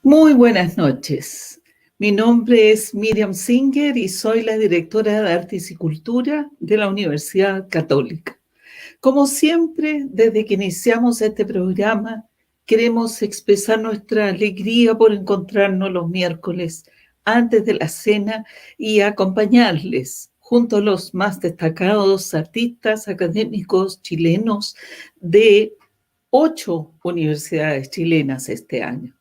Muy buenas noches. Mi nombre es Miriam Singer y soy la directora de Artes y Cultura de la Universidad Católica. Como siempre, desde que iniciamos este programa, queremos expresar nuestra alegría por encontrarnos los miércoles antes de la cena y acompañarles junto a los más destacados artistas académicos chilenos de 8 universidades chilenas este año.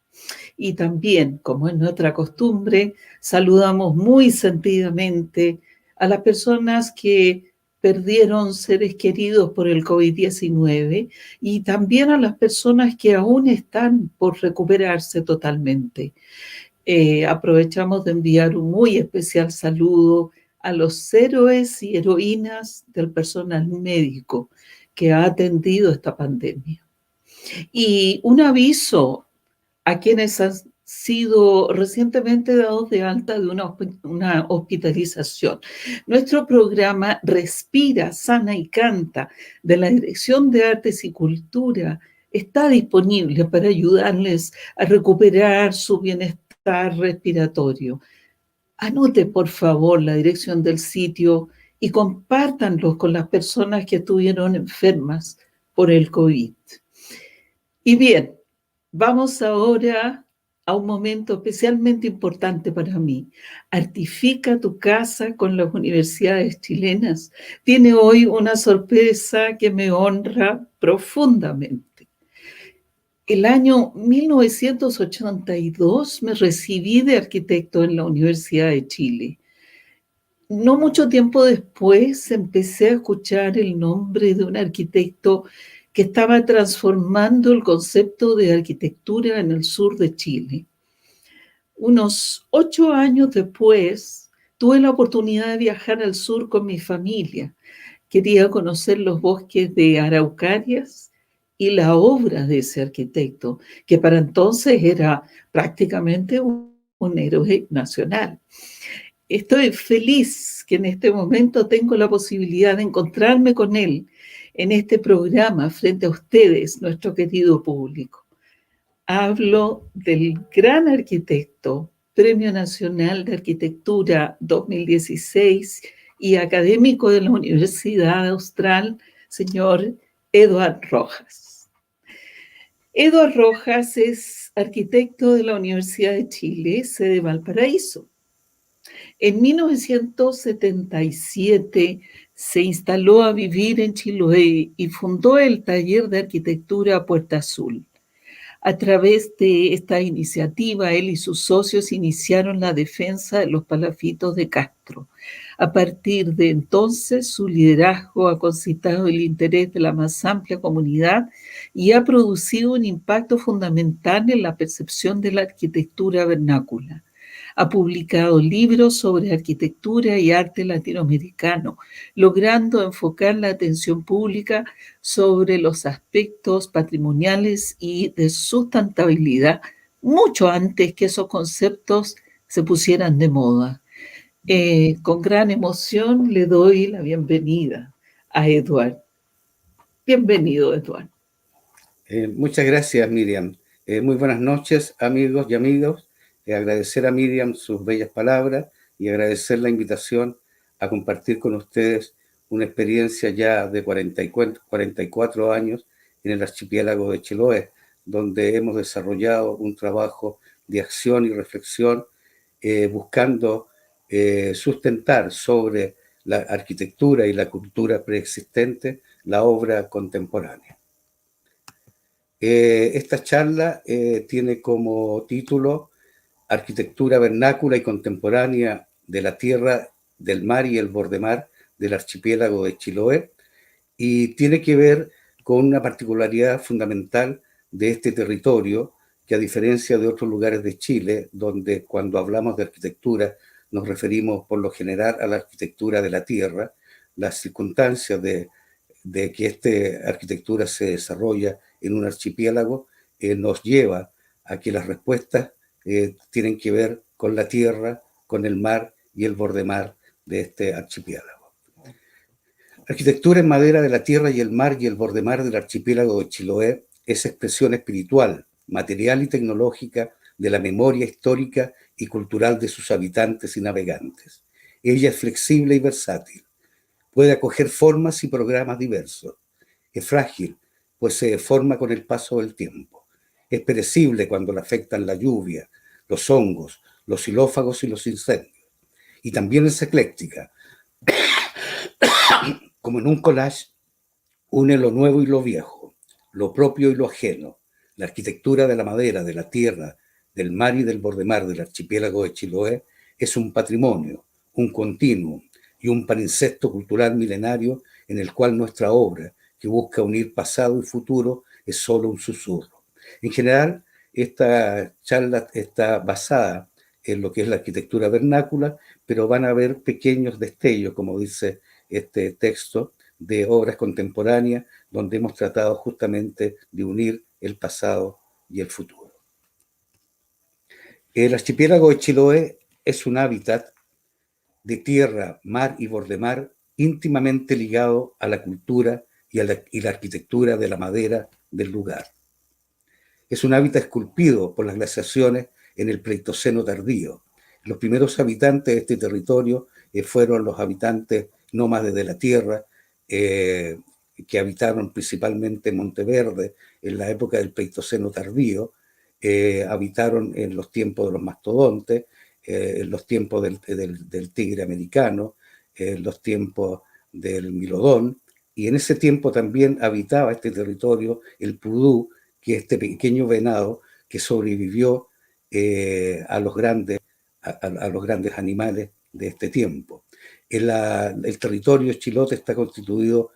Y también, como es nuestra costumbre, saludamos muy sentidamente a las personas que perdieron seres queridos por el COVID-19 y también a las personas que aún están por recuperarse totalmente. Aprovechamos de enviar un muy especial saludo a los héroes y heroínas del personal médico que ha atendido esta pandemia. Y un aviso a quienes han sido recientemente dados de alta de una hospitalización. Nuestro programa Respira, Sana y Canta de la Dirección de Artes y Cultura está disponible para ayudarles a recuperar su bienestar respiratorio. Anote, por favor, la dirección del sitio y compártanlo con las personas que estuvieron enfermas por el COVID. Y bien, vamos ahora a un momento especialmente importante para mí. Artifica tu casa con las universidades chilenas. Tiene hoy una sorpresa que me honra profundamente. El año 1982 me recibí de arquitecto en la Universidad de Chile. No mucho tiempo después empecé a escuchar el nombre de un arquitecto que estaba transformando el concepto de arquitectura en el sur de Chile. Unos 8 años después, tuve la oportunidad de viajar al sur con mi familia. Quería conocer los bosques de araucarias y la obra de ese arquitecto, que para entonces era prácticamente un héroe nacional. Estoy feliz que en este momento tengo la posibilidad de encontrarme con él en este programa frente a ustedes, nuestro querido público. Hablo del gran arquitecto, Premio Nacional de Arquitectura 2016 y académico de la Universidad Austral, señor Eduard Rojas. Eduard Rojas es arquitecto de la Universidad de Chile, sede Valparaíso. En 1977 se instaló a vivir en Chiloé y fundó el taller de arquitectura Puerta Azul. A través de esta iniciativa, él y sus socios iniciaron la defensa de los palafitos de Castro. A partir de entonces, su liderazgo ha concitado el interés de la más amplia comunidad y ha producido un impacto fundamental en la percepción de la arquitectura vernácula. Ha publicado libros sobre arquitectura y arte latinoamericano, logrando enfocar la atención pública sobre los aspectos patrimoniales y de sustentabilidad mucho antes que esos conceptos se pusieran de moda. Con gran emoción le doy la bienvenida a Eduard. Bienvenido, Eduard. Muchas gracias, Miriam. Muy buenas noches, amigos y amigas. Agradecer a Miriam sus bellas palabras y agradecer la invitación a compartir con ustedes una experiencia ya de 44 años en el archipiélago de Chiloé, donde hemos desarrollado un trabajo de acción y reflexión buscando sustentar sobre la arquitectura y la cultura preexistente la obra contemporánea. Esta charla tiene como título Arquitectura vernácula y contemporánea de la tierra, del mar y el bordemar del archipiélago de Chiloé, y tiene que ver con una particularidad fundamental de este territorio, que a diferencia de otros lugares de Chile, donde cuando hablamos de arquitectura nos referimos por lo general a la arquitectura de la tierra, las circunstancias de que esta arquitectura se desarrolla en un archipiélago nos lleva a que las respuestas tienen que ver con la tierra, con el mar y el bordemar de este archipiélago. Arquitectura en madera de la tierra y el mar y el bordemar del archipiélago de Chiloé es expresión espiritual, material y tecnológica de la memoria histórica y cultural de sus habitantes y navegantes. Ella es flexible y versátil. Puede acoger formas y programas diversos. Es frágil, pues se deforma con el paso del tiempo. Es perecible cuando le afectan la lluvia, los hongos, los xilófagos y los incendios. Y también es ecléctica. Como en un collage, une lo nuevo y lo viejo, lo propio y lo ajeno. La arquitectura de la madera, de la tierra, del mar y del bordemar del archipiélago de Chiloé es un patrimonio, un continuum y un palincesto cultural milenario en el cual nuestra obra, que busca unir pasado y futuro, es solo un susurro. En general, esta charla está basada en lo que es la arquitectura vernácula, pero van a haber pequeños destellos, como dice este texto, de obras contemporáneas donde hemos tratado justamente de unir el pasado y el futuro. El archipiélago de Chiloé es un hábitat de tierra, mar y bordemar íntimamente ligado a la cultura y la arquitectura de la madera del lugar. Es un hábitat esculpido por las glaciaciones en el Pleistoceno tardío. Los primeros habitantes de este territorio fueron los habitantes nómades de la tierra, que habitaron principalmente Monteverde en la época del Pleistoceno tardío, habitaron en los tiempos de los mastodontes, en los tiempos del tigre americano, en los tiempos del milodón, y en ese tiempo también habitaba este territorio el pudú, que es este pequeño venado que sobrevivió a los grandes animales de este tiempo. El territorio chilote está constituido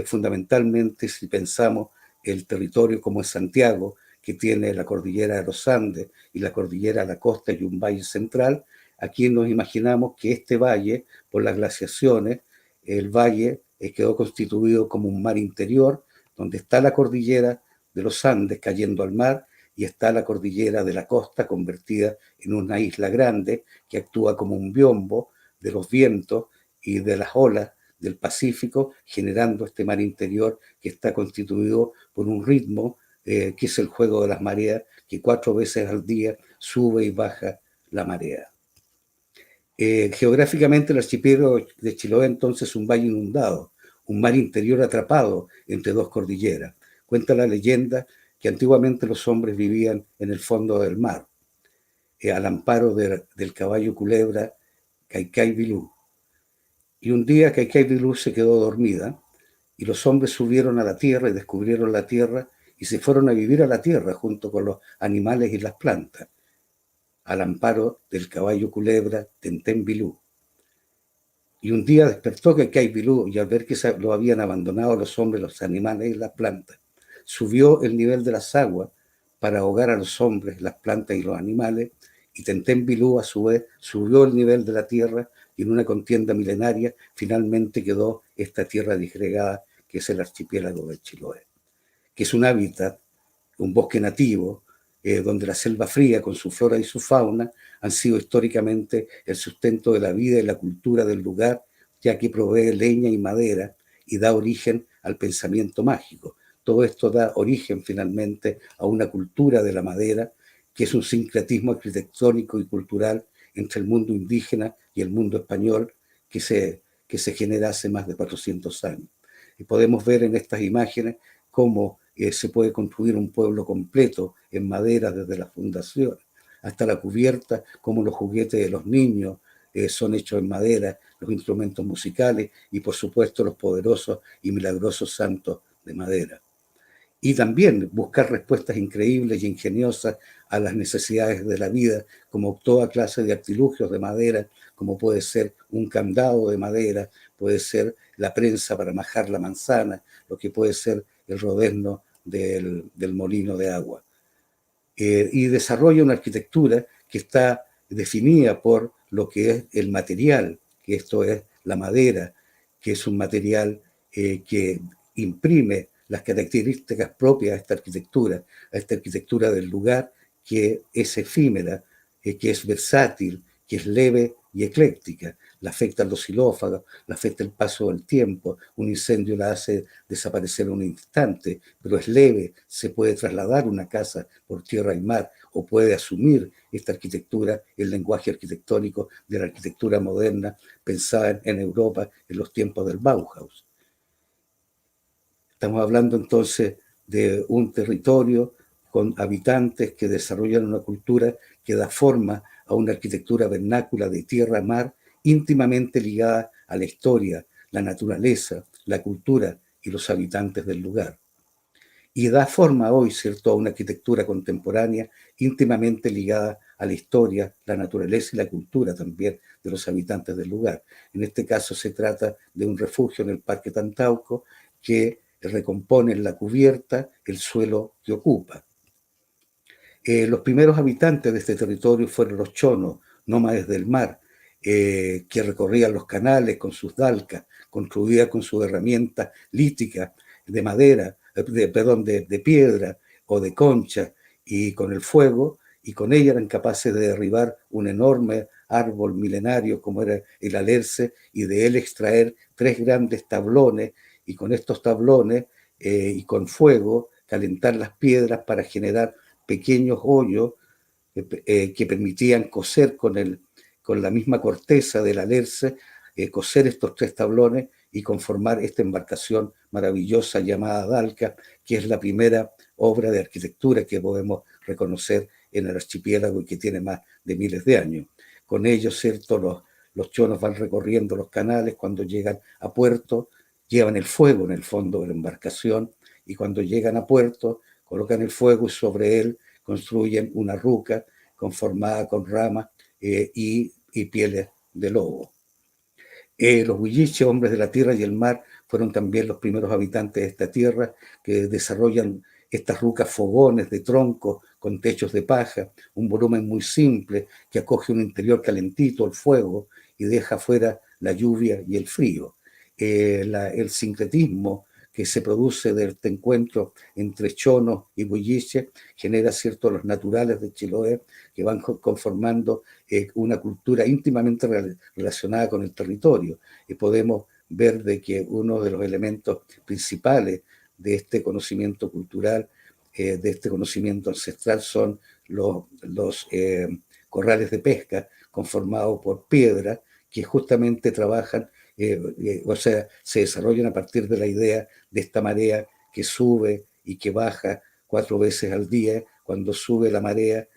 fundamentalmente, si pensamos el territorio como es Santiago, que tiene la cordillera de los Andes y la cordillera de la costa y un valle central. Aquí nos imaginamos que este valle, por las glaciaciones, el valle quedó constituido como un mar interior, donde está la cordillera de los Andes cayendo al mar y está la cordillera de la costa convertida en una isla grande que actúa como un biombo de los vientos y de las olas del Pacífico, generando este mar interior que está constituido por un ritmo que es el juego de las mareas, que 4 veces al día sube y baja la marea. Geográficamente el archipiélago de Chiloé entonces es un valle inundado, un mar interior atrapado entre dos cordilleras. Cuenta la leyenda que antiguamente los hombres vivían en el fondo del mar, al amparo del caballo culebra Kaikai Vilú. Y un día Kaikai Vilú se quedó dormida y los hombres subieron a la tierra y descubrieron la tierra y se fueron a vivir a la tierra junto con los animales y las plantas, al amparo del caballo culebra Tentén Vilú. Y un día despertó Kaikai Vilú y al ver que lo habían abandonado los hombres, los animales y las plantas, subió el nivel de las aguas para ahogar a los hombres, las plantas y los animales, y Tentén Vilú a su vez subió el nivel de la tierra y en una contienda milenaria finalmente quedó esta tierra disgregada que es el archipiélago de Chiloé, que es un hábitat, un bosque nativo, donde la selva fría con su flora y su fauna han sido históricamente el sustento de la vida y la cultura del lugar, ya que provee leña y madera y da origen al pensamiento mágico. Todo esto da origen finalmente a una cultura de la madera, que es un sincretismo arquitectónico y cultural entre el mundo indígena y el mundo español que se genera hace más de 400 años. Y podemos ver en estas imágenes cómo se puede construir un pueblo completo en madera desde la fundación hasta la cubierta, como los juguetes de los niños son hechos en madera, los instrumentos musicales y por supuesto los poderosos y milagrosos santos de madera. Y también buscar respuestas increíbles y ingeniosas a las necesidades de la vida, como toda clase de artilugios de madera, como puede ser un candado de madera, puede ser la prensa para majar la manzana, lo que puede ser el rodezno del molino de agua. Y desarrolla una arquitectura que está definida por lo que es el material, que esto es la madera, que es un material que imprime las características propias a esta arquitectura del lugar, que es efímera, que es versátil, que es leve y ecléctica. La afectan los xilófagos, la afecta el paso del tiempo, un incendio la hace desaparecer en un instante, pero es leve, se puede trasladar una casa por tierra y mar, o puede asumir esta arquitectura, el lenguaje arquitectónico de la arquitectura moderna pensada en Europa en los tiempos del Bauhaus. Estamos hablando entonces de un territorio con habitantes que desarrollan una cultura que da forma a una arquitectura vernácula de tierra-mar íntimamente ligada a la historia, la naturaleza, la cultura y los habitantes del lugar. Y da forma hoy, ¿cierto?, a una arquitectura contemporánea íntimamente ligada a la historia, la naturaleza y la cultura también de los habitantes del lugar. En este caso se trata de un refugio en el Parque Tantauco que recompone en la cubierta el suelo que ocupa. Los primeros habitantes de este territorio fueron los chonos, nómades del mar, que recorrían los canales con sus dalcas, construidas con sus herramientas líticas de madera, de piedra o de concha, y con el fuego, y con ella eran capaces de derribar un enorme árbol milenario como era el alerce, y de él extraer 3 grandes tablones, y con estos tablones y con fuego calentar las piedras para generar pequeños hoyos que permitían coser con la misma corteza del alerce, coser estos 3 tablones y conformar esta embarcación maravillosa llamada Dalca, que es la primera obra de arquitectura que podemos reconocer en el archipiélago y que tiene más de miles de años. Con ellos, ¿cierto?, los chonos van recorriendo los canales, cuando llegan a puerto, llevan el fuego en el fondo de la embarcación, y cuando llegan a puerto, colocan el fuego y sobre él construyen una ruca conformada con ramas y pieles de lobo. Los huilliches, hombres de la tierra y el mar, fueron también los primeros habitantes de esta tierra, que desarrollan estas rucas fogones de tronco con techos de paja, un volumen muy simple que acoge un interior calentito, el fuego, y deja fuera la lluvia y el frío. El sincretismo que se produce de este encuentro entre chonos y huilliches genera, ¿cierto?, los naturales de Chiloé, que van conformando una cultura íntimamente relacionada con el territorio. Y podemos ver de que uno de los elementos principales de este conocimiento cultural, de este conocimiento ancestral, son los corrales de pesca conformados por piedra que justamente trabajan, o sea, se desarrollan a partir de la idea de esta marea que sube y que baja 4 veces al día. Cuando sube la marea,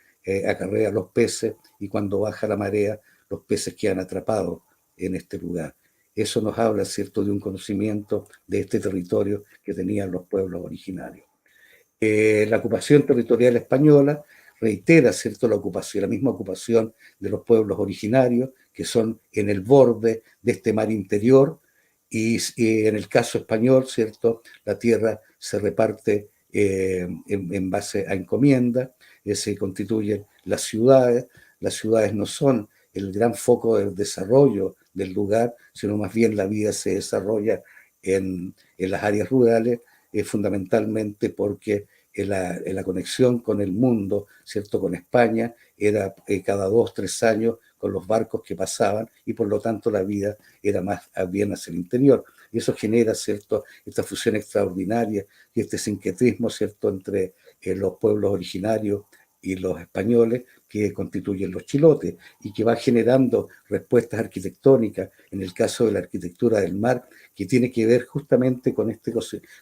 acarrea los peces, y cuando baja la marea, los peces quedan atrapados en este lugar. Eso nos habla, ¿cierto?, de un conocimiento de este territorio que tenían los pueblos originarios. La ocupación territorial española reitera, ¿cierto?, la misma ocupación de los pueblos originarios, que son en el borde de este mar interior, y en el caso español, ¿cierto?, la tierra se reparte en base a encomienda, se constituyen las ciudades. Las ciudades no son el gran foco del desarrollo del lugar, sino más bien la vida se desarrolla en las áreas rurales, fundamentalmente porque la conexión con el mundo, ¿cierto?, con España, era cada 2, 3 años con los barcos que pasaban, y por lo tanto la vida era más bien hacia el interior. Y eso genera, ¿cierto?, esta fusión extraordinaria y este sincretismo, ¿cierto?, entre los pueblos originarios y los españoles, que constituyen los chilotes, y que va generando respuestas arquitectónicas, en el caso de la arquitectura del mar, que tiene que ver justamente con este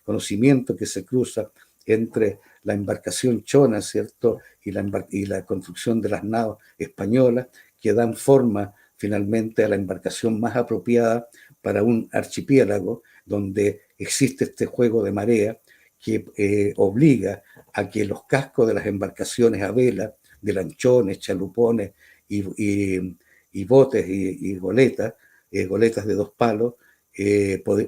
conocimiento que se cruza entre la embarcación chona, ¿cierto?, y la construcción de las naves españolas, que dan forma finalmente a la embarcación más apropiada para un archipiélago donde existe este juego de marea que obliga a que los cascos de las embarcaciones a vela, de lanchones, chalupones y botes y goletas de 2 palos,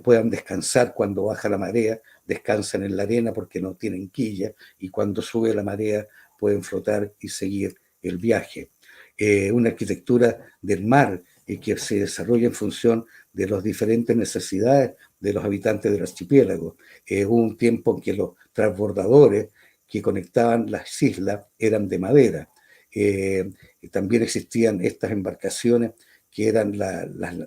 puedan descansar cuando baja la marea. Descansan en la arena porque no tienen quilla, y cuando sube la marea pueden flotar y seguir el viaje. Una arquitectura del mar que se desarrolla en función de las diferentes necesidades de los habitantes del archipiélago. Hubo un tiempo en que los transbordadores que conectaban las islas eran de madera. También existían estas embarcaciones que eran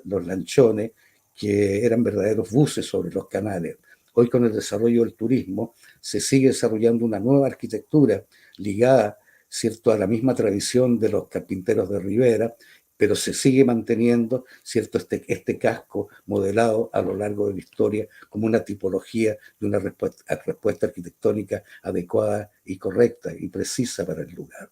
los lanchones, que eran verdaderos buses sobre los canales. Hoy, con el desarrollo del turismo, se sigue desarrollando una nueva arquitectura ligada, ¿cierto?, a la misma tradición de los carpinteros de Rivera, pero se sigue manteniendo, ¿cierto?, este casco modelado a lo largo de la historia como una tipología de una respuesta arquitectónica adecuada y correcta y precisa para el lugar.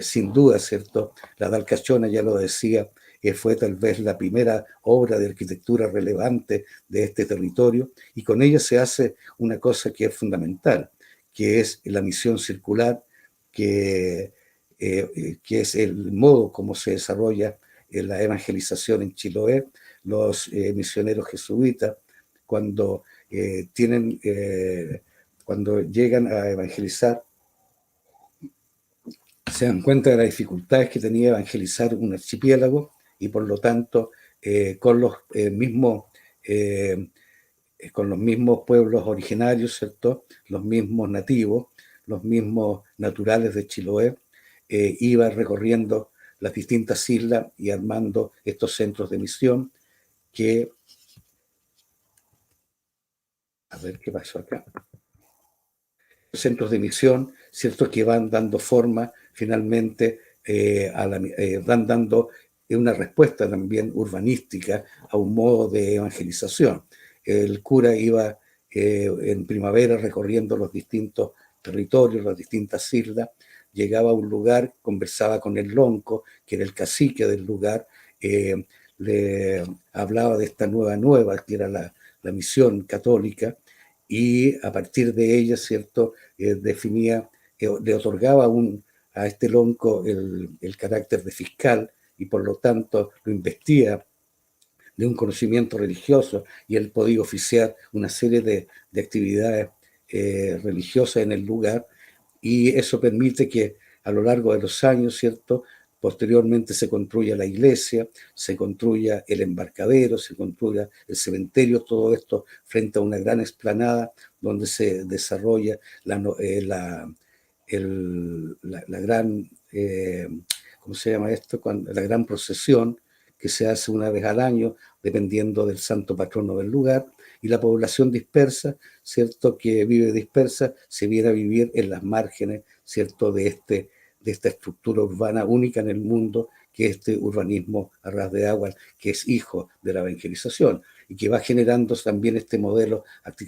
Sin duda, ¿cierto? La Dalcachona, ya lo decía, fue tal vez la primera obra de arquitectura relevante de este territorio, y con ella se hace una cosa que es fundamental, que es la misión circular, que es el modo como se desarrolla la evangelización en Chiloé. Los misioneros jesuitas, cuando, cuando llegan a evangelizar, se dan cuenta de las dificultades que tenía evangelizar un archipiélago, y por lo tanto con los mismos pueblos originarios, ¿cierto?, los mismos nativos, los mismos naturales de Chiloé, iba recorriendo las distintas islas y armando estos centros de misión que... A ver qué pasó acá. Centros de misión, ¿cierto?, que van dando forma finalmente, van dando una respuesta también urbanística a un modo de evangelización. El cura iba en primavera recorriendo los distintos territorios, las distintas islas, llegaba a un lugar, conversaba con el lonco, que era el cacique del lugar, le hablaba de esta nueva, que era la misión católica, y a partir de ella, ¿cierto?, definía, le otorgaba a este lonco el carácter de fiscal, y por lo tanto lo investiga de un conocimiento religioso, y él podía oficiar una serie de actividades religiosas en el lugar, y eso permite que a lo largo de los años, ¿cierto?, posteriormente se construya la iglesia, se construya el embarcadero, se construya el cementerio, todo esto frente a una gran explanada donde se desarrolla la gran, ¿cómo se llama esto?, la gran procesión que se hace una vez al año, dependiendo del santo patrono del lugar, y la población dispersa, ¿cierto?, que vive dispersa, se viene a vivir en las márgenes, ¿cierto?, de esta estructura urbana única en el mundo, que es este urbanismo a ras de agua, que es hijo de la evangelización, y que va generando también este modelo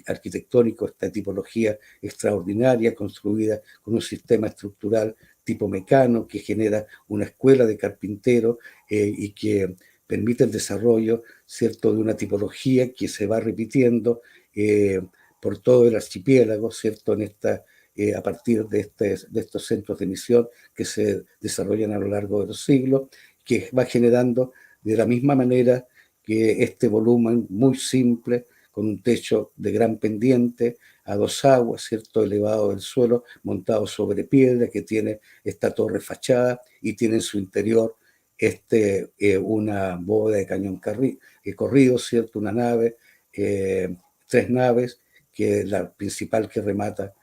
arquitectónico, esta tipología extraordinaria, construida con un sistema estructural tipo Mecano, que genera una escuela de carpinteros y que permite el desarrollo, ¿cierto?, de una tipología que se va repitiendo por todo el archipiélago, ¿cierto?, a partir de estos centros de misión que se desarrollan a lo largo de los siglos, que va generando de la misma manera que este volumen muy simple, con un techo de gran pendiente, a dos aguas, ¿cierto?, elevado del suelo, montado sobre piedra, que tiene esta torre fachada y tiene en su interior una bóveda de cañón corrido, ¿cierto?, una nave, tres naves, que la principal que remata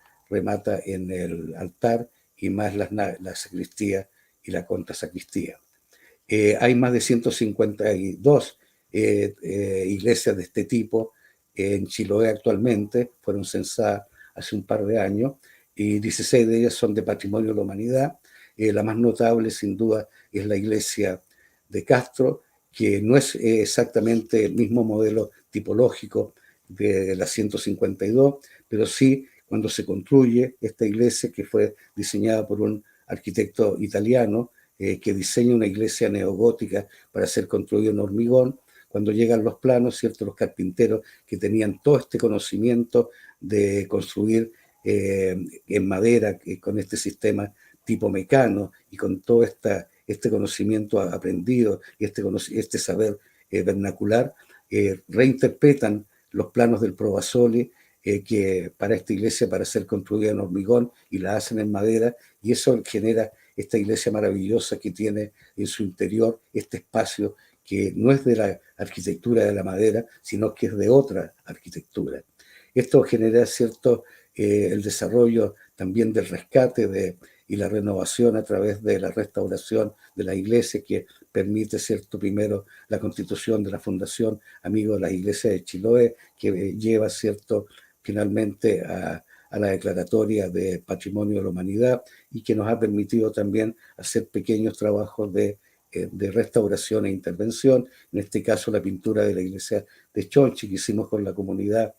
en el altar, y más la sacristía y la contrasacristía. Hay más de 152 iglesias de este tipo en Chiloé actualmente, fueron censadas hace un par de años, y 16 de ellas son de Patrimonio de la Humanidad. La más notable, sin duda, es la iglesia de Castro, que no es exactamente el mismo modelo tipológico de la 152, pero sí, cuando se construye esta iglesia, que fue diseñada por un arquitecto italiano, que diseña una iglesia neogótica para ser construida en hormigón, cuando llegan los planos, ¿cierto?, los carpinteros que tenían todo este conocimiento de construir en madera, con este sistema tipo Mecano, y con todo este conocimiento aprendido y este saber vernacular, reinterpretan los planos del Provasoli, que para esta iglesia, para ser construida en hormigón, y la hacen en madera, y eso genera esta iglesia maravillosa que tiene en su interior este espacio que no es de la arquitectura de la madera, sino que es de otra arquitectura. Esto genera el desarrollo también del rescate y la renovación a través de la restauración de la iglesia, que permite, ¿cierto?, primero la constitución de la Fundación Amigos de las Iglesias de Chiloé, que lleva, ¿cierto?, finalmente a la declaratoria de Patrimonio de la Humanidad y que nos ha permitido también hacer pequeños trabajos de restauración e intervención, en este caso la pintura de la iglesia de Chonchi que hicimos con la comunidad,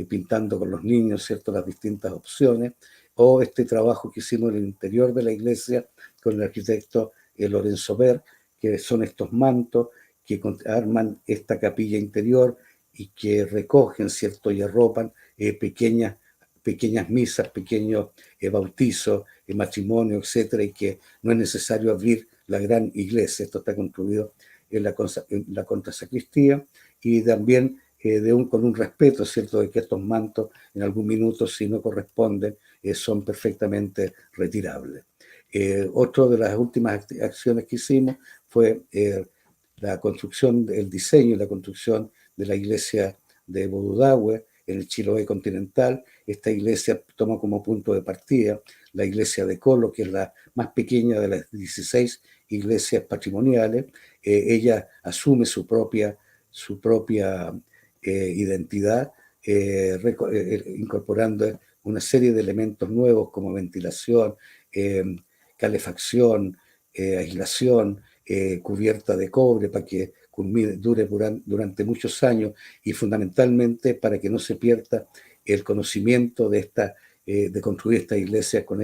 pintando con los niños, ¿cierto?, las distintas opciones, o este trabajo que hicimos en el interior de la iglesia con el arquitecto Lorenzo Ver, que son estos mantos que arman esta capilla interior y que recogen, ¿cierto?, y arropan pequeñas misas, pequeños bautizos, matrimonio, etcétera, y que no es necesario abrir la gran iglesia. Esto está construido en la contrasacristía y también con un respeto, ¿cierto?, de que estos mantos en algún minuto, si no corresponden, son perfectamente retirables. Otra de las últimas acciones que hicimos fue la construcción, el diseño y la construcción de la iglesia de Bodudahue en el Chiloé continental. Esta iglesia toma como punto de partida la iglesia de Colo, que es la más pequeña de las 16 iglesias patrimoniales. Ella asume su propia identidad, incorporando una serie de elementos nuevos como ventilación, calefacción, aislación, cubierta de cobre para que dure durante muchos años y fundamentalmente para que no se pierda el conocimiento de construir esta iglesia con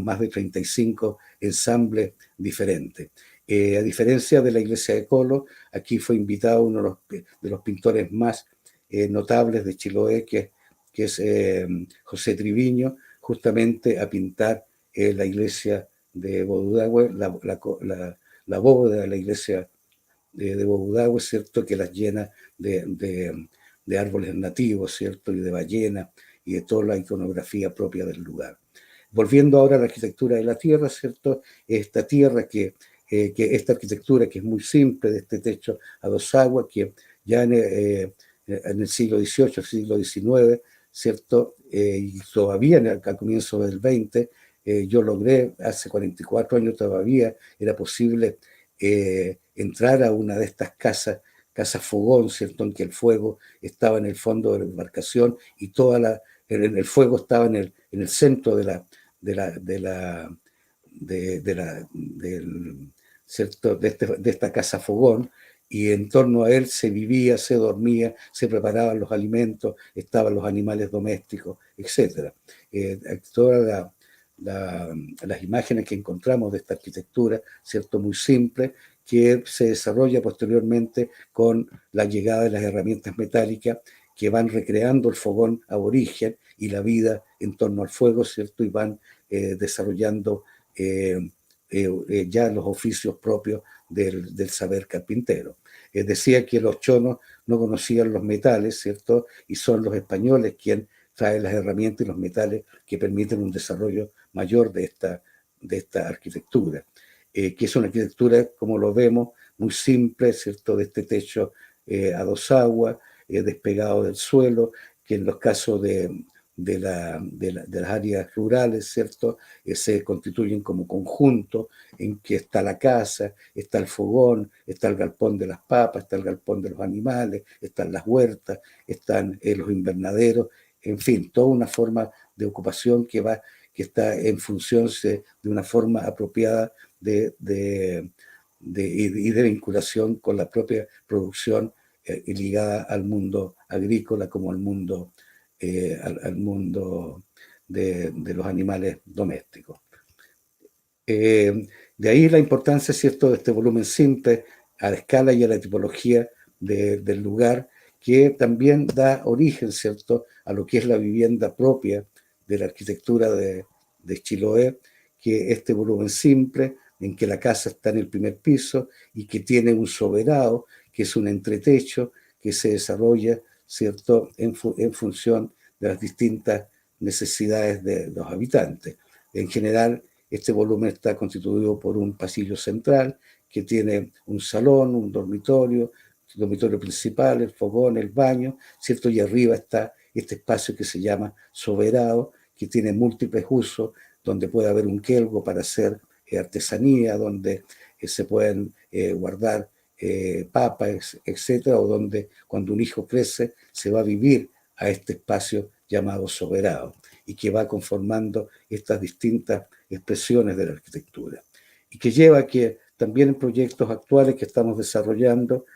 más de 35 ensambles diferentes. A diferencia de la iglesia de Colo, aquí fue invitado uno de los pintores más notables de Chiloé, que es José Triviño, justamente a pintar la iglesia de Bodudahue, la bóveda de la iglesia de Bodudahue, ¿cierto?, que las llena de árboles nativos, ¿cierto?, y de ballenas y de toda la iconografía propia del lugar. Volviendo ahora a la arquitectura de la tierra, ¿cierto?, esta tierra esta arquitectura que es muy simple, de este techo a dos aguas, que ya en el siglo XVIII, siglo XIX, ¿cierto?, y todavía al comienzo del XX, yo logré, hace 44 años todavía, era posible entrar a una de estas casas fogón, ¿cierto?, en que el fuego estaba en el fondo de la embarcación y el fuego estaba en el centro ¿cierto?, de esta casa fogón, y en torno a él se vivía, se dormía, se preparaban los alimentos, estaban los animales domésticos, etc. Todas las imágenes que encontramos de esta arquitectura, ¿cierto?, muy simple, que se desarrolla posteriormente con la llegada de las herramientas metálicas que van recreando el fogón aborigen y la vida en torno al fuego, ¿cierto?, y van desarrollando ya los oficios propios del saber carpintero. Decía que los chonos no conocían los metales, ¿cierto?, y son los españoles quienes traen las herramientas y los metales que permiten un desarrollo mayor de esta arquitectura, que es una arquitectura, como lo vemos, muy simple, ¿cierto?, de este techo a dos aguas, despegado del suelo, que en los casos de las áreas rurales, ¿cierto?, se constituyen como conjunto en que está la casa, está el fogón, está el galpón de las papas, está el galpón de los animales, están las huertas, están los invernaderos, en fin, toda una forma de ocupación que está en función de una forma apropiada y de vinculación con la propia producción ligada al mundo agrícola como al mundo de los animales domésticos. De ahí la importancia, ¿cierto?, de este volumen simple a la escala y a la tipología del lugar, que también da origen, ¿cierto?, a lo que es la vivienda propia de la arquitectura de Chiloé, que este volumen simple, en que la casa está en el primer piso y que tiene un soberano, que es un entretecho que se desarrolla, ¿cierto?, en función de las distintas necesidades de los habitantes. En general, este volumen está constituido por un pasillo central que tiene un salón, un dormitorio, el dormitorio principal, el fogón, el baño, ¿cierto? Y arriba está este espacio que se llama soberano, que tiene múltiples usos, donde puede haber un quelgo para hacer artesanía, donde se pueden guardar papas, etcétera, o donde cuando un hijo crece se va a vivir a este espacio llamado soberano y que va conformando estas distintas expresiones de la arquitectura. Y que lleva a que también en proyectos actuales que estamos desarrollando,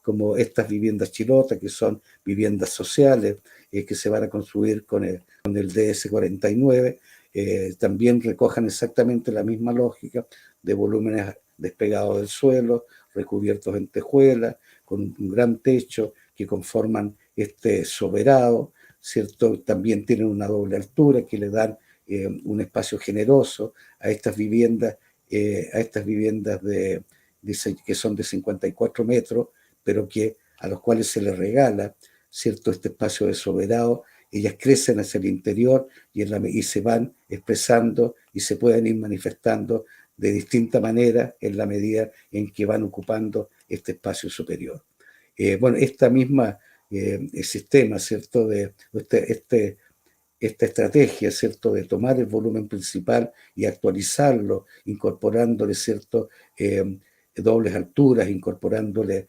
como estas viviendas chilotas, que son viviendas sociales, que se van a construir con el DS49, también recojan exactamente la misma lógica de volúmenes despegados del suelo, recubiertos en tejuelas, con un gran techo que conforman este soberano, ¿cierto? También tienen una doble altura que le dan un espacio generoso a estas viviendas, que son de 54 metros, pero a los cuales se les regala, ¿cierto?, este espacio de soberano. Ellas crecen hacia el interior y se van expresando y se pueden ir manifestando de distinta manera en la medida en que van ocupando este espacio superior. Bueno, esta misma sistema, ¿cierto?, esta estrategia, ¿cierto?, de tomar el volumen principal y actualizarlo, incorporándole, ¿cierto?, dobles alturas, incorporándole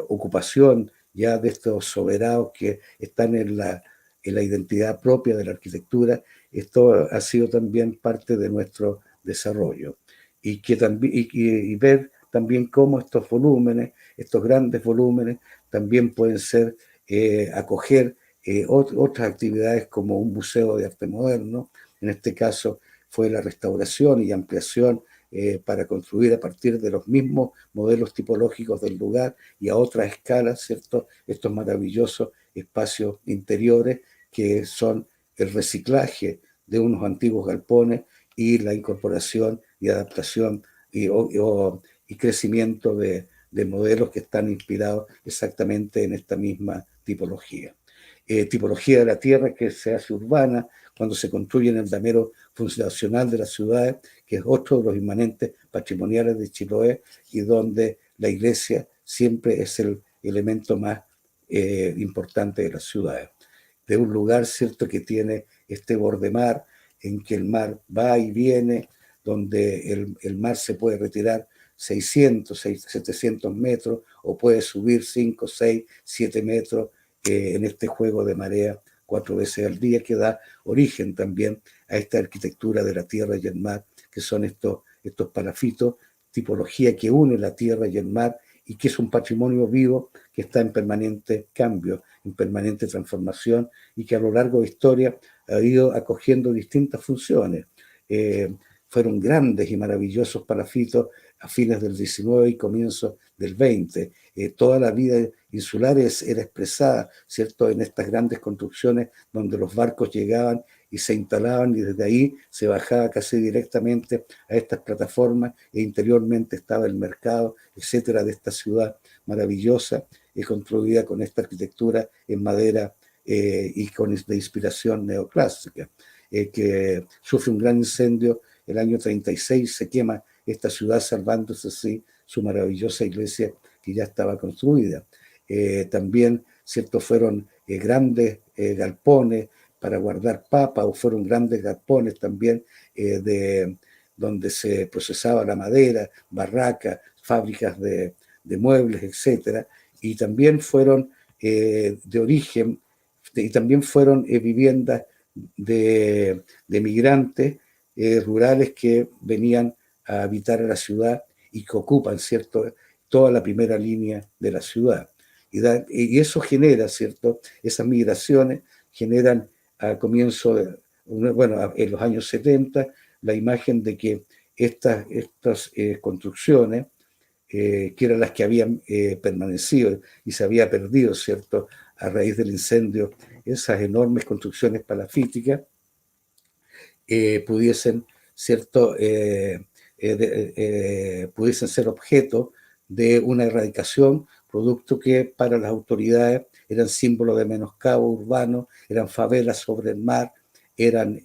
ocupación ya de estos soberanos que están en la identidad propia de la arquitectura. Esto ha sido también parte de nuestro desarrollo. Y ver también cómo estos volúmenes, estos grandes volúmenes, también pueden ser acoger otras actividades como un museo de arte moderno. En este caso fue la restauración y ampliación para construir a partir de los mismos modelos tipológicos del lugar y a otras escalas, ¿cierto?, estos maravillosos espacios interiores que son el reciclaje de unos antiguos galpones y la incorporación y adaptación y crecimiento de modelos que están inspirados exactamente en esta misma tipología. Tipología de la tierra que se hace urbana cuando se construye en el damero fundacional de las ciudades, que es otro de los inmanentes patrimoniales de Chiloé y donde la iglesia siempre es el elemento más importante de las ciudades. De un lugar, ¿cierto?, que tiene este borde mar, en que el mar va y viene, donde el mar se puede retirar 600, 700 metros o puede subir 5, 6, 7 metros en este juego de marea 4 veces al día, que da origen también a esta arquitectura de la tierra y el mar, que son estos palafitos, tipología que une la tierra y el mar y que es un patrimonio vivo que está en permanente cambio, en permanente transformación y que a lo largo de la historia ha ido acogiendo distintas funciones. Fueron grandes y maravillosos palafitos a fines del XIX y comienzos del XX. Toda la vida insular era expresada, ¿cierto?, en estas grandes construcciones donde los barcos llegaban y se instalaban y desde ahí se bajaba casi directamente a estas plataformas e interiormente estaba el mercado, etcétera, de esta ciudad maravillosa construida con esta arquitectura en madera y de inspiración neoclásica, que sufre un gran incendio el año 36, se quema esta ciudad salvándose así su maravillosa iglesia que ya estaba construida. También, ¿cierto?, fueron grandes galpones para guardar papas, o fueron grandes galpones también donde se procesaba la madera, barracas, fábricas de muebles, etcétera, y también fueron de origen, y también fueron viviendas de migrantes rurales que venían a habitar a la ciudad y que ocupan, ¿cierto?, toda la primera línea de la ciudad. Y eso genera, ¿cierto?, esas migraciones generan a comienzo, en los años 70, la imagen de que estas construcciones, que eran las que habían permanecido y se había perdido, ¿cierto?, a raíz del incendio, esas enormes construcciones palafíticas, pudiesen, ¿cierto?, pudiesen ser objeto de una erradicación, producto que para las autoridades eran símbolos de menoscabo urbano, eran favelas sobre el mar, eran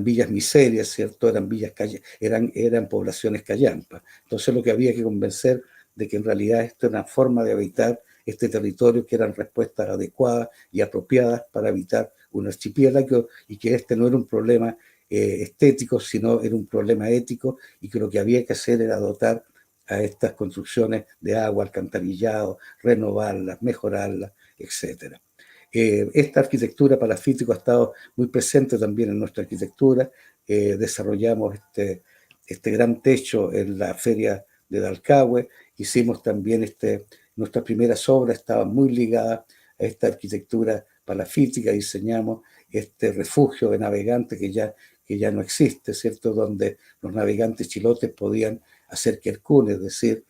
villas miserias, ¿cierto? Eran poblaciones callampas. Entonces lo que había que convencer de que en realidad esto era una forma de habitar este territorio, que eran respuestas adecuadas y apropiadas para habitar un archipiélago y que este no era un problema estético, sino era un problema ético y que lo que había que hacer era dotar a estas construcciones de agua, alcantarillado, renovarlas, mejorarlas, etcétera. Esta arquitectura palafítica ha estado muy presente también en nuestra arquitectura. Desarrollamos este gran techo en la feria de Dalcahue. Hicimos también nuestras primeras obras estaban muy ligadas a esta arquitectura palafítica. Diseñamos este refugio de navegantes que ya no existe, ¿cierto? Donde los navegantes chilotes podían hacer quercún, es decir,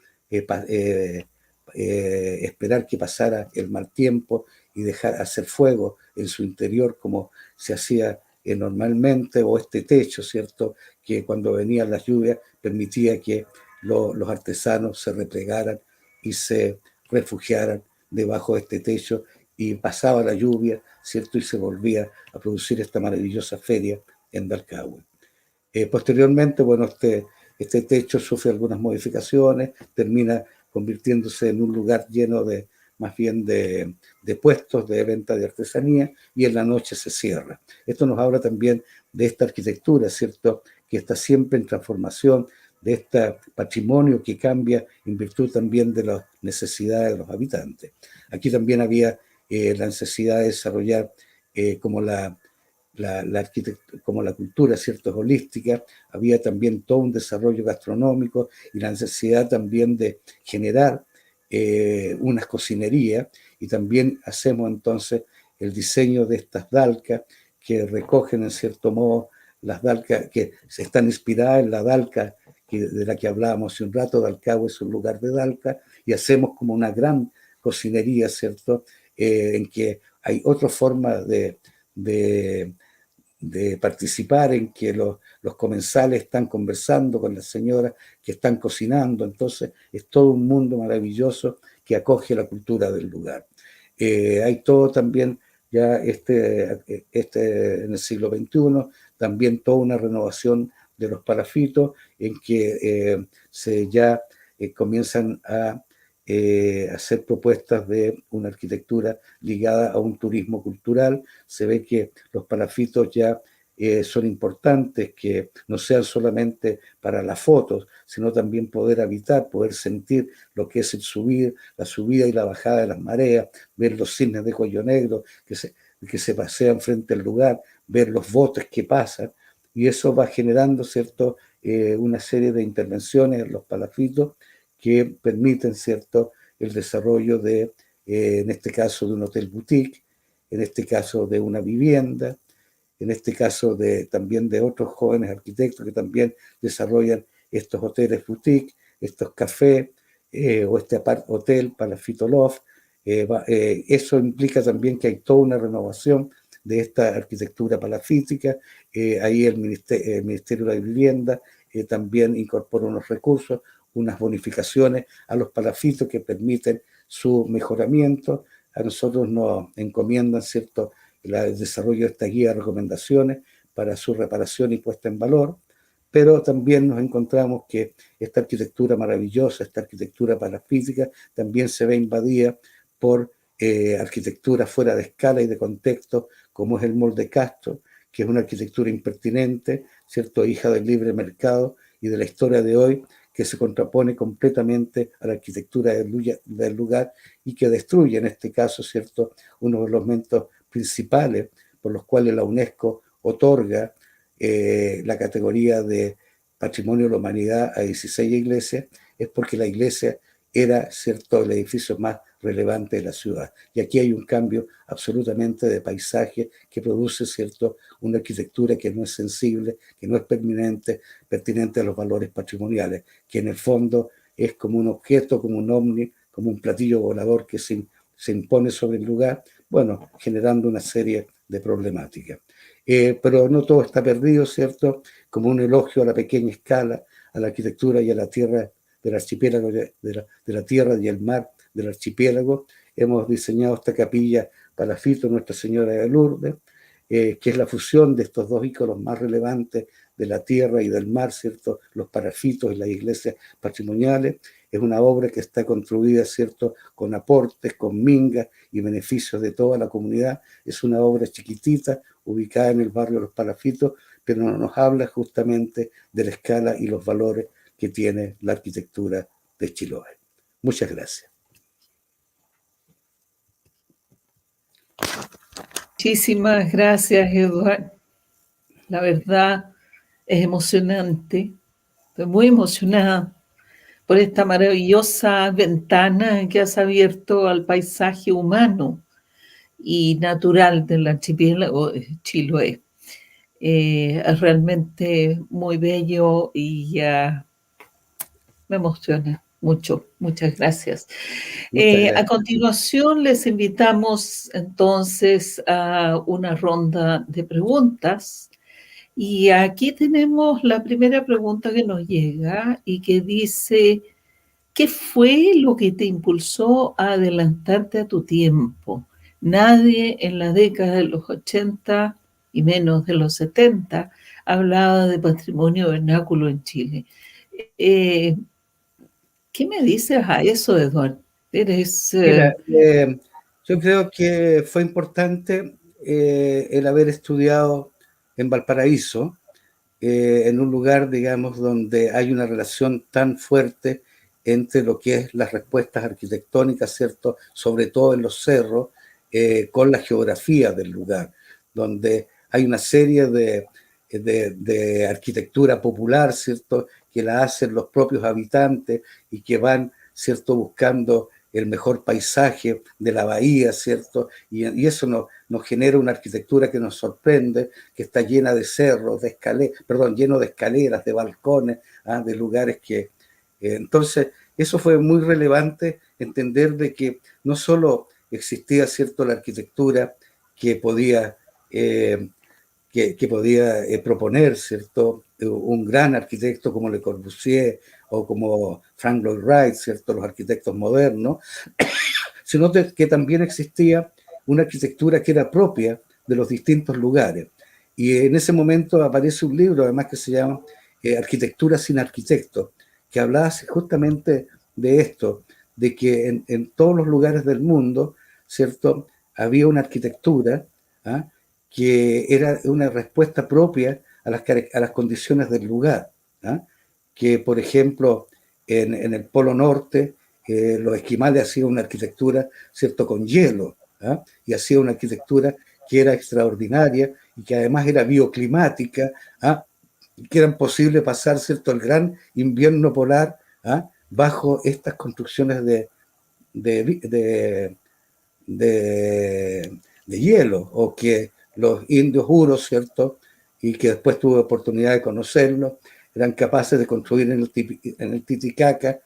esperar que pasara el mal tiempo y dejar hacer fuego en su interior como se hacía normalmente, o este techo, ¿cierto? Que cuando venían las lluvias permitía que los artesanos se replegaran y se refugiaran debajo de este techo y pasaba la lluvia, ¿cierto? Y se volvía a producir esta maravillosa feria en Dalcahue. Posteriormente, bueno, este techo sufre algunas modificaciones, termina convirtiéndose en un lugar lleno de, más bien de puestos de venta de artesanía, y en la noche se cierra. Esto nos habla también de esta arquitectura, ¿cierto?, que está siempre en transformación, de este patrimonio que cambia en virtud también de las necesidades de los habitantes. Aquí también había la necesidad de desarrollar como como la cultura, ¿cierto?, holística. Había también todo un desarrollo gastronómico y la necesidad también de generar unas cocinerías, y también hacemos entonces el diseño de estas dalcas que recogen en cierto modo las dalcas que se están inspiradas en la dalca de la que hablábamos hace un rato. Dalcahue es un lugar de dalca, y hacemos como una gran cocinería, ¿cierto?, en que hay otra forma de participar, en que los comensales están conversando con las señoras que están cocinando. Entonces es todo un mundo maravilloso que acoge la cultura del lugar. Hay todo también ya en el siglo XXI, también toda una renovación de los palafitos, en que ya comienzan a hacer propuestas de una arquitectura ligada a un turismo cultural. Se ve que los palafitos ya son importantes, que no sean solamente para las fotos, sino también poder habitar, poder sentir lo que es la subida y la bajada de las mareas, ver los cisnes de cuello negro que se pasean frente al lugar, ver los botes que pasan, y eso va generando, ¿cierto?, una serie de intervenciones en los palafitos que permiten, ¿cierto?, el desarrollo en este caso, de un hotel boutique, en este caso de una vivienda, en este caso también de otros jóvenes arquitectos que también desarrollan estos hoteles boutique, estos cafés, o este hotel Palafito Loft. Eso implica también que hay toda una renovación de esta arquitectura palafítica. Ahí el Ministerio de la Vivienda también incorpora unos recursos, unas bonificaciones a los palafitos que permiten su mejoramiento. A nosotros nos encomiendan, ¿cierto?, el desarrollo de esta guía de recomendaciones para su reparación y puesta en valor, pero también nos encontramos que esta arquitectura maravillosa, esta arquitectura palafítica, también se ve invadida por arquitectura fuera de escala y de contexto, como es el Molde Castro, que es una arquitectura impertinente, ¿cierto?, hija del libre mercado y de la historia de hoy, que se contrapone completamente a la arquitectura del lugar y que destruye, en este caso, ¿cierto?, uno de los elementos principales por los cuales la UNESCO otorga la categoría de Patrimonio de la Humanidad a 16 iglesias, es porque la iglesia era, ¿cierto?, el edificio más relevante de la ciudad. Y aquí hay un cambio absolutamente de paisaje que produce, ¿cierto?, una arquitectura que no es sensible, que no es pertinente a los valores patrimoniales, que en el fondo es como un objeto, como un ovni, como un platillo volador que se impone sobre el lugar, bueno, generando una serie de problemáticas. Pero no todo está perdido, ¿cierto? Como un elogio a la pequeña escala, a la arquitectura y a la tierra del archipiélago, de la tierra y el mar del archipiélago, hemos diseñado esta capilla Palafito Nuestra Señora de Lourdes, que es la fusión de estos dos íconos más relevantes de la tierra y del mar, ¿cierto?, los palafitos y las iglesias patrimoniales. Es una obra que está construida, ¿cierto?, con aportes, con mingas y beneficios de toda la comunidad. Es una obra chiquitita, ubicada en el barrio Los Palafitos, pero no nos habla justamente de la escala y los valores que tiene la arquitectura de Chiloé. Muchas gracias. Muchísimas gracias, Eduardo. La verdad es emocionante. Estoy muy emocionada por esta maravillosa ventana que has abierto al paisaje humano y natural del archipiélago de Chiloé. Es realmente muy bello y me emociona mucho. Muchas gracias. Muchas A gracias. continuación, les invitamos entonces a una ronda de preguntas. Y aquí tenemos la primera pregunta que nos llega y que dice: ¿qué fue lo que te impulsó a adelantarte a tu tiempo? Nadie en la década de los 80 y menos de los 70 hablaba de patrimonio vernáculo en Chile. Eh, ¿Qué me dices a eso, Eduardo? Eres... Mira, yo creo que fue importante el haber estudiado en Valparaíso, en un lugar, digamos, donde hay una relación tan fuerte entre lo que es las respuestas arquitectónicas, ¿cierto? Sobre todo en los cerros, con la geografía del lugar, donde hay una serie de arquitectura popular, ¿cierto? Que la hacen los propios habitantes y que van, ¿cierto? Buscando el mejor paisaje de la bahía, ¿cierto? Y eso nos genera una arquitectura que nos sorprende, que está llena de cerros, de escaleras, perdón, lleno de escaleras, de balcones, de lugares que... entonces, eso fue muy relevante, entender de que no solo existía, ¿cierto?, la arquitectura que podía, que podía proponer, ¿cierto?, un gran arquitecto como Le Corbusier o como Frank Lloyd Wright, ¿cierto?, los arquitectos modernos, sino que también existía una arquitectura que era propia de los distintos lugares. Y en ese momento aparece un libro, además, que se llama Arquitectura sin arquitectos, que hablaba justamente de esto, de que en todos los lugares del mundo, ¿cierto?, había una arquitectura que era una respuesta propia a las condiciones del lugar. Que, por ejemplo, en el Polo Norte, los esquimales hacían una arquitectura, ¿cierto?, con hielo, y hacían una arquitectura que era extraordinaria y que además era bioclimática, que era posible pasar, ¿cierto?, el gran invierno polar bajo estas construcciones de hielo, o que los indios huros, ¿cierto?, y que después tuve oportunidad de conocerlos, eran capaces de construir en el Titicaca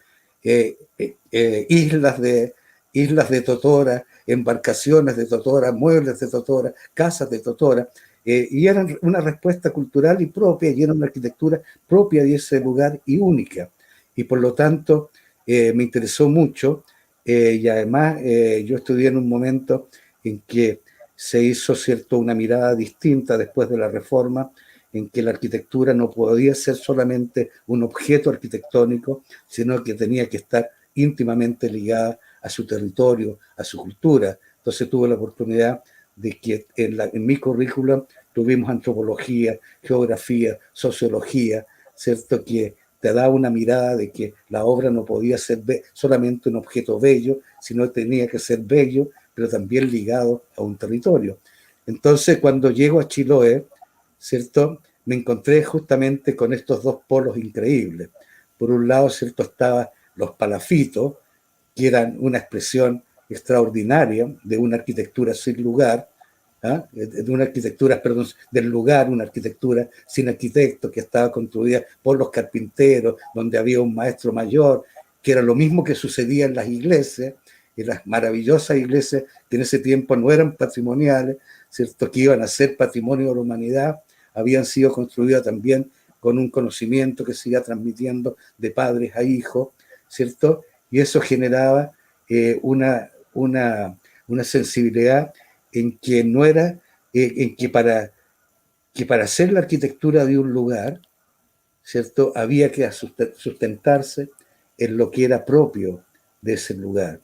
islas de totora, embarcaciones de totora, muebles de totora, casas de totora, y eran una respuesta cultural y propia, y era una arquitectura propia de ese lugar y única. Y por lo tanto, me interesó mucho, y además yo estudié en un momento en que se hizo, ¿cierto?, una mirada distinta después de la reforma, en que la arquitectura no podía ser solamente un objeto arquitectónico, sino que tenía que estar íntimamente ligada a su territorio, a su cultura. Entonces tuve la oportunidad de que en mi currículum tuvimos antropología, geografía, sociología, ¿cierto?, que te da una mirada de que la obra no podía ser solamente un objeto bello, sino que tenía que ser bello, pero también ligado a un territorio. Entonces, cuando llego a Chiloé, ¿cierto?, me encontré justamente con estos dos polos increíbles. Por un lado, ¿cierto?, estaban los palafitos, que eran una expresión extraordinaria de una arquitectura sin lugar, de una arquitectura, perdón, del lugar, una arquitectura sin arquitecto, que estaba construida por los carpinteros, donde había un maestro mayor, que era lo mismo que sucedía en las iglesias, en las maravillosas iglesias que en ese tiempo no eran patrimoniales, ¿cierto?, que iban a ser patrimonio de la humanidad, habían sido construidas también con un conocimiento que se iba transmitiendo de padres a hijos, ¿cierto? Y eso generaba una sensibilidad en que no era, en que para hacer la arquitectura de un lugar, ¿cierto?, había que sustentarse en lo que era propio de ese lugar,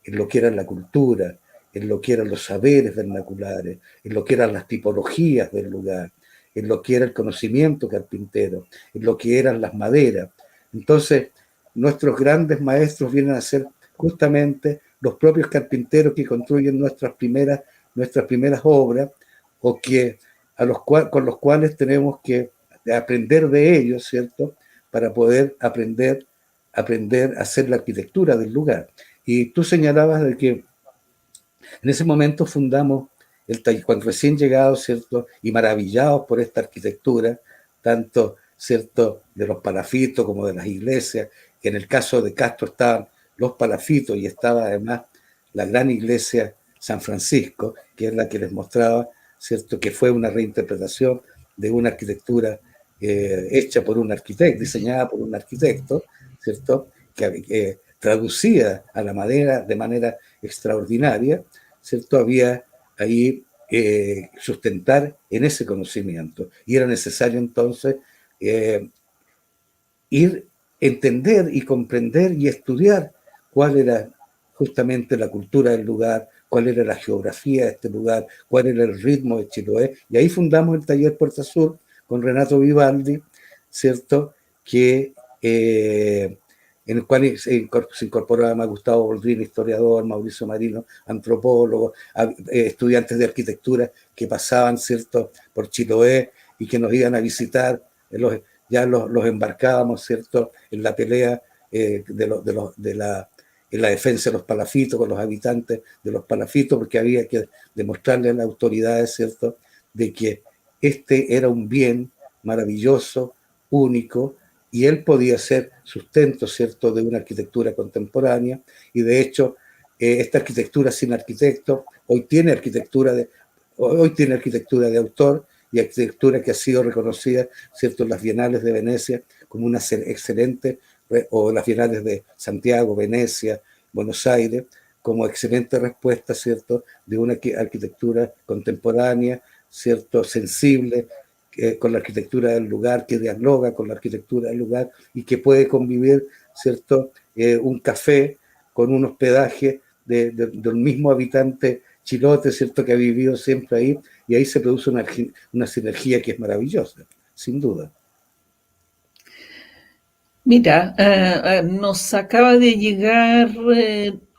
en lo que era la cultura, en lo que eran los saberes vernaculares, en lo que eran las tipologías del lugar, en lo que era el conocimiento carpintero, en lo que eran las maderas. Entonces, nuestros grandes maestros vienen a ser justamente los propios carpinteros que construyen nuestras primeras obras, o que con los cuales tenemos que aprender de ellos, ¿cierto? Para poder aprender a hacer la arquitectura del lugar. Y tú señalabas de que en ese momento fundamos el taller, cuando recién llegados, ¿cierto? Y maravillados por esta arquitectura, tanto, ¿cierto?, de los palafitos como de las iglesias, que en el caso de Castro estaban los palafitos y estaba además la gran iglesia San Francisco, que es la que les mostraba, ¿cierto?, que fue una reinterpretación de una arquitectura hecha por un arquitecto, diseñada por un arquitecto, ¿cierto?, que traducida a la madera de manera extraordinaria, ¿cierto? Había ahí sustentar en ese conocimiento. Y era necesario entonces entender y comprender y estudiar cuál era justamente la cultura del lugar, cuál era la geografía de este lugar, cuál era el ritmo de Chiloé. Y ahí fundamos el taller Puerta Sur con Renato Vivaldi, ¿cierto? Que en el cual se incorporó además Gustavo Boldrini, historiador, Mauricio Marino, antropólogo, estudiantes de arquitectura que pasaban, ¿cierto?, por Chiloé y que nos iban a visitar. Ya los embarcábamos, ¿cierto?, en la pelea en la defensa de los palafitos con los habitantes de los palafitos, porque había que demostrarle a las autoridades, ¿cierto?, de que este era un bien maravilloso, único, y él podía ser sustento, ¿cierto?, de una arquitectura contemporánea. Y de hecho, esta arquitectura sin arquitecto hoy tiene arquitectura de autor, y arquitectura que ha sido reconocida, ¿cierto?, en las bienales de Venecia como una excelente, o las bienales de Santiago, Venecia, Buenos Aires, como excelente respuesta, ¿cierto?, de una arquitectura contemporánea, ¿cierto?, sensible, con la arquitectura del lugar, que dialoga con la arquitectura del lugar y que puede convivir, ¿cierto?, un café con un hospedaje del mismo habitante chilote, ¿cierto?, que ha vivido siempre ahí, y ahí se produce una sinergia que es maravillosa, sin duda. Mira, nos acaba de llegar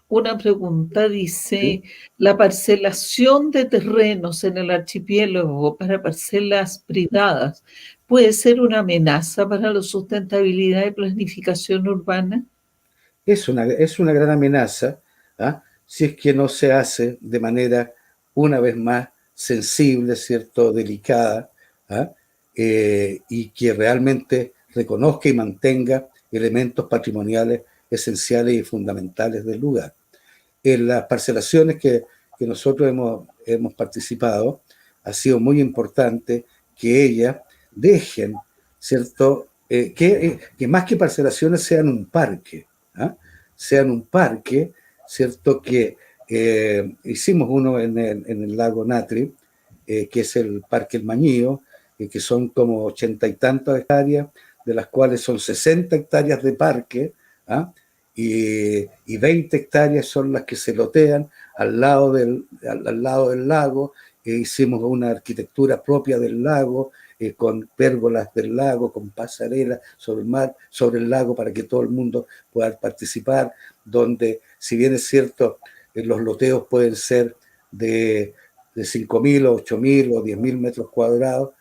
una pregunta, dice, ¿Sí? ¿la parcelación de terrenos en el archipiélago para parcelas privadas puede ser una amenaza para la sustentabilidad y planificación urbana? Es una gran amenaza, ¿ah?, si es que no se hace de manera, una vez más, sensible, ¿cierto?, delicada, ¿ah?, y que realmente reconozca y mantenga elementos patrimoniales esenciales y fundamentales del lugar. En las parcelaciones que nosotros hemos participado, ha sido muy importante que ellas dejen, ¿cierto?, que más que parcelaciones sean un parque, ¿ah?, sean un parque, ¿cierto?, que hicimos uno en el lago Natri, que es el Parque El Mañío, que son como 80 y tantas hectáreas, de las cuales son 60 hectáreas de parque, ¿ah?, y 20 hectáreas son las que se lotean al lado del lago. Hicimos una arquitectura propia del lago, con pérgolas del lago, con pasarelas sobre el mar, sobre el lago, para que todo el mundo pueda participar, donde, si bien es cierto, los loteos pueden ser de 5.000 o 8.000 o 10.000 metros cuadrados,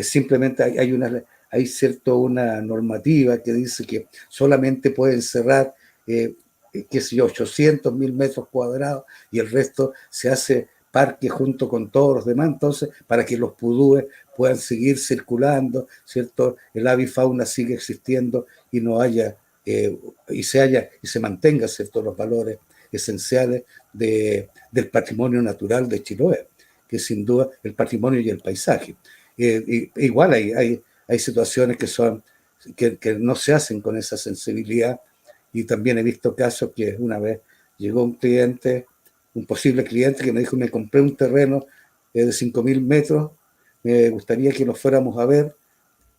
simplemente hay una normativa que dice que solamente pueden cerrar, qué sé yo, 800.000 metros cuadrados, y el resto se hace parque junto con todos los demás, entonces, para que los pudúes puedan seguir circulando, ¿cierto? El avifauna sigue existiendo y no haya, y se mantenga, ¿cierto?, los valores esenciales del patrimonio natural de Chiloé, que sin duda el patrimonio y el paisaje. Igual hay situaciones que no se hacen con esa sensibilidad, y también he visto casos que una vez llegó un posible cliente que me dijo: me compré un terreno de 5.000 metros, me gustaría que lo fuéramos a ver,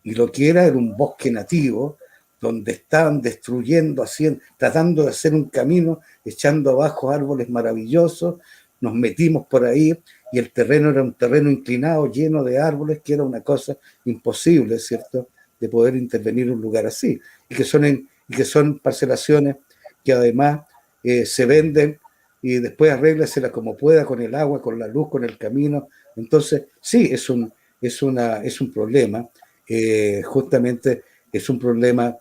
y lo que era un bosque nativo, donde estaban destruyendo, tratando de hacer un camino, echando abajo árboles maravillosos, nos metimos por ahí y el terreno era un terreno inclinado, lleno de árboles, que era una cosa imposible, ¿cierto?, de poder intervenir en un lugar así, y que son parcelaciones que además se venden y después arréglesela como pueda con el agua, con la luz, con el camino. Entonces, sí, es un problema, justamente es un problema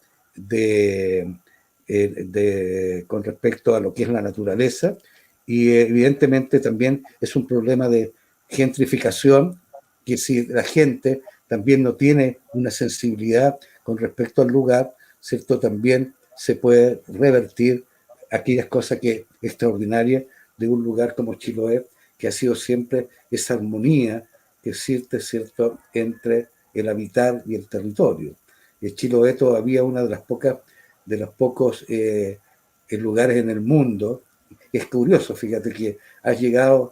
con respecto a lo que es la naturaleza, y evidentemente también es un problema de gentrificación, que si la gente también no tiene una sensibilidad con respecto al lugar, ¿cierto? También se puede revertir aquellas cosas que extraordinarias de un lugar como Chiloé, que ha sido siempre esa armonía que existe, ¿cierto?, entre el habitar y el territorio. Chiloé todavía una de los pocos lugares en el mundo. Es curioso, fíjate que ha llegado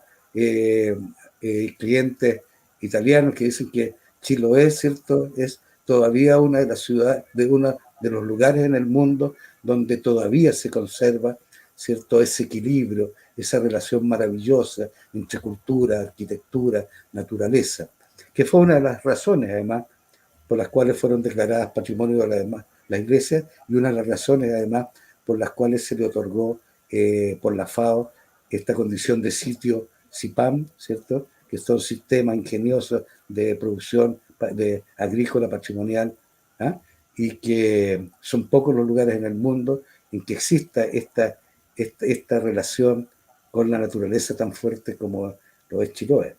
clientes italianos que dicen que Chiloé, ¿cierto?, es todavía una de las ciudades, de uno de los lugares en el mundo donde todavía se conserva, ¿cierto?, ese equilibrio, esa relación maravillosa entre cultura, arquitectura, naturaleza, que fue una de las razones, además, por las cuales fueron declaradas patrimonio de las iglesias, y una de las razones, además, por las cuales se le otorgó por la FAO esta condición de sitio CIPAM, ¿cierto?, que son sistemas ingeniosos de producción agrícola patrimonial, ¿ah?, y que son pocos los lugares en el mundo en que exista esta relación con la naturaleza tan fuerte como lo es Chiloé.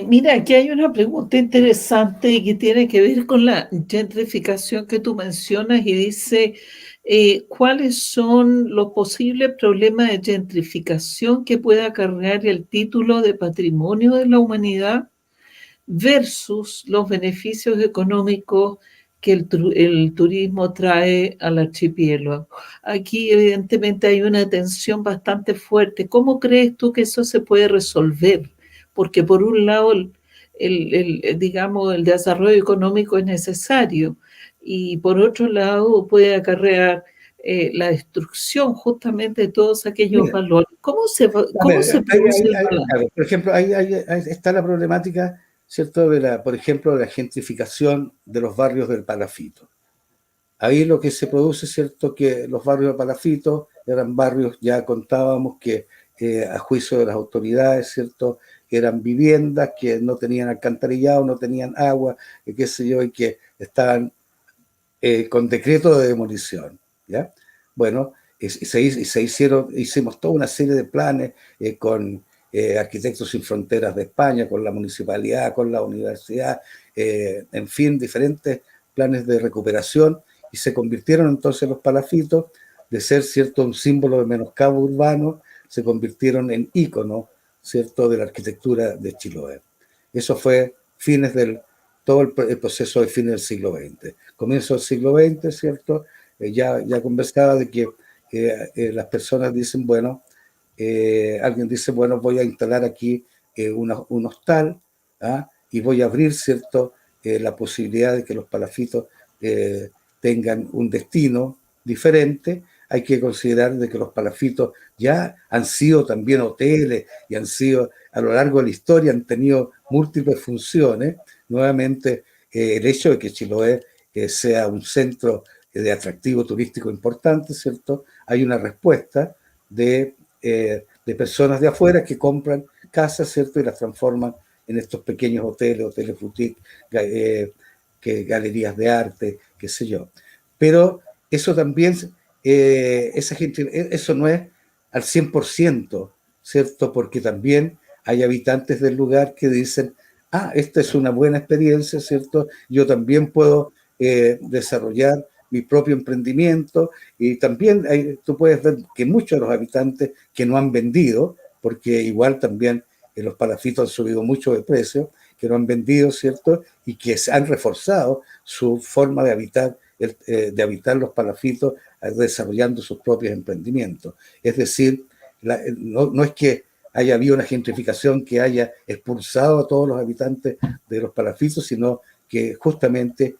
Mira, aquí hay una pregunta interesante que tiene que ver con la gentrificación que tú mencionas y dice, ¿cuáles son los posibles problemas de gentrificación que puede acarrear el título de Patrimonio de la Humanidad versus los beneficios económicos que el turismo trae al archipiélago? Aquí evidentemente hay una tensión bastante fuerte. ¿Cómo crees tú que eso se puede resolver? Porque por un lado, digamos, el desarrollo económico es necesario y por otro lado puede acarrear la destrucción justamente de todos aquellos Mira, valores. ¿Cómo se produce el balance? claro, por ejemplo, ahí está la problemática, ¿cierto?, por ejemplo, de la gentrificación de los barrios del Palafito. Ahí lo que se produce, ¿cierto?, que los barrios de Palafito eran barrios, ya contábamos que a juicio de las autoridades, ¿cierto?, eran viviendas que no tenían alcantarillado, no tenían agua, qué sé yo, y que estaban con decreto de demolición, ¿ya? Bueno, hicimos toda una serie de planes con Arquitectos Sin Fronteras de España, con la municipalidad, con la universidad, en fin, diferentes planes de recuperación, y se convirtieron entonces los palafitos, de ser, ¿cierto?, un símbolo de menoscabo urbano, se convirtieron en ícono, ¿cierto?, de la arquitectura de Chiloé. Eso fue todo el proceso de fines del siglo XX. Comienzo del siglo XX, ¿cierto? Ya conversaba de que las personas dicen, bueno, alguien dice, bueno, voy a instalar aquí un hostal, ¿ah?, y voy a abrir, ¿cierto?, la posibilidad de que los palafitos tengan un destino diferente. Hay que considerar de que los palafitos ya han sido también hoteles y han sido, a lo largo de la historia, han tenido múltiples funciones. Nuevamente, el hecho de que Chiloé sea un centro de atractivo turístico importante, ¿cierto? Hay una respuesta de personas de afuera que compran casas, ¿cierto?, y las transforman en estos pequeños hoteles boutique, galerías de arte, qué sé yo. Pero eso también, esa gente, eso no es al 100%, ¿cierto? Porque también hay habitantes del lugar que dicen, esta es una buena experiencia, ¿cierto? Yo también puedo desarrollar mi propio emprendimiento, y también tú puedes ver que muchos de los habitantes que no han vendido, porque igual también los palafitos han subido mucho de precio, que no han vendido, ¿cierto? Y que se han reforzado su forma de habitar los palafitos, desarrollando sus propios emprendimientos. Es decir, no es que haya habido una gentrificación que haya expulsado a todos los habitantes de los palafitos, sino que justamente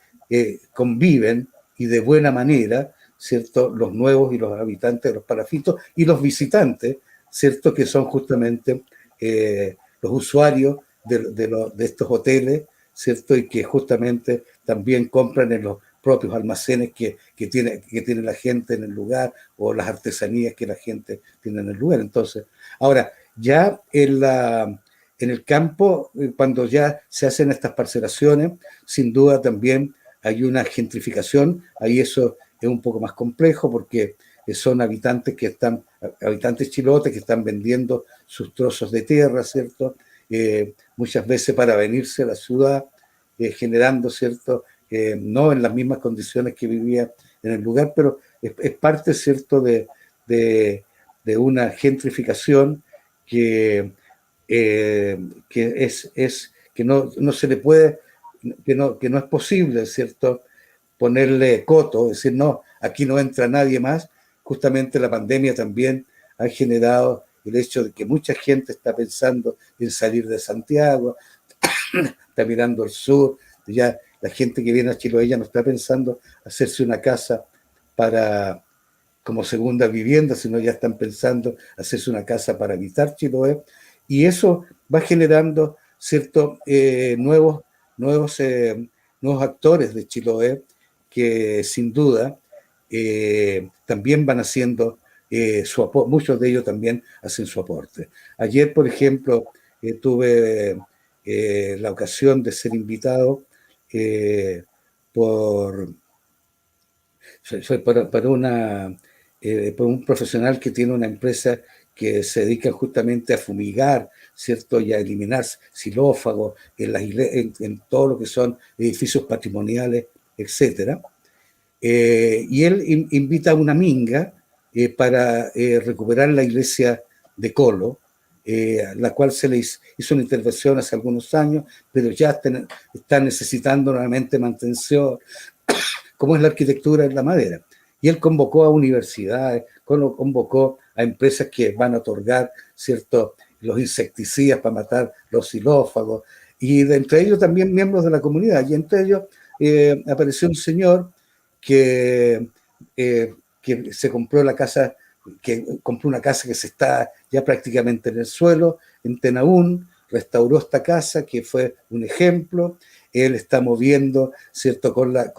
conviven, y de buena manera, ¿cierto?, los nuevos y los habitantes de los palafitos y los visitantes ¿cierto? Que son justamente los usuarios de estos hoteles, ¿cierto? Y que justamente también compran en los propios almacenes que tiene la gente en el lugar, o las artesanías que la gente tiene en el lugar. Entonces, ahora, ya en el campo, cuando ya se hacen estas parcelaciones, sin duda también hay una gentrificación. Ahí eso es un poco más complejo, porque son habitantes chilotes que están vendiendo sus trozos de tierra, ¿cierto? Muchas veces para venirse a la ciudad, generando, ¿cierto? No en las mismas condiciones que vivía en el lugar, pero es parte, ¿cierto?, de una gentrificación que, que no se le puede, que no es posible, ¿cierto?, ponerle coto, decir, no, aquí no entra nadie más. Justamente la pandemia también ha generado el hecho de que mucha gente está pensando en salir de Santiago, está mirando al sur. Ya la gente que viene a Chiloé ya no está pensando hacerse una casa para como segunda vivienda, sino ya están pensando hacerse una casa para habitar Chiloé. Y eso va generando ciertos nuevos, nuevos actores de Chiloé, que sin duda también van haciendo muchos de ellos también hacen su aporte. Ayer, por ejemplo, tuve la ocasión de ser invitado eh, por, por un profesional que tiene una empresa que se dedica justamente a fumigar, ¿cierto? Y a eliminar xilófagos en todo lo que son edificios patrimoniales, etcétera. Y él invita a una minga para recuperar la iglesia de Colo, la cual se le hizo una intervención hace algunos años, pero ya está necesitando nuevamente mantención, como es la arquitectura en la madera. Y él convocó a universidades, convocó a empresas que van a otorgar, ¿cierto?, los insecticidas para matar los xilófagos, y de entre ellos también miembros de la comunidad. Y entre ellos apareció un señor que, que se compró una casa que se está ya prácticamente en el suelo, en Tenaún. Restauró esta casa, que fue un ejemplo. Él está moviendo, ¿cierto?, con la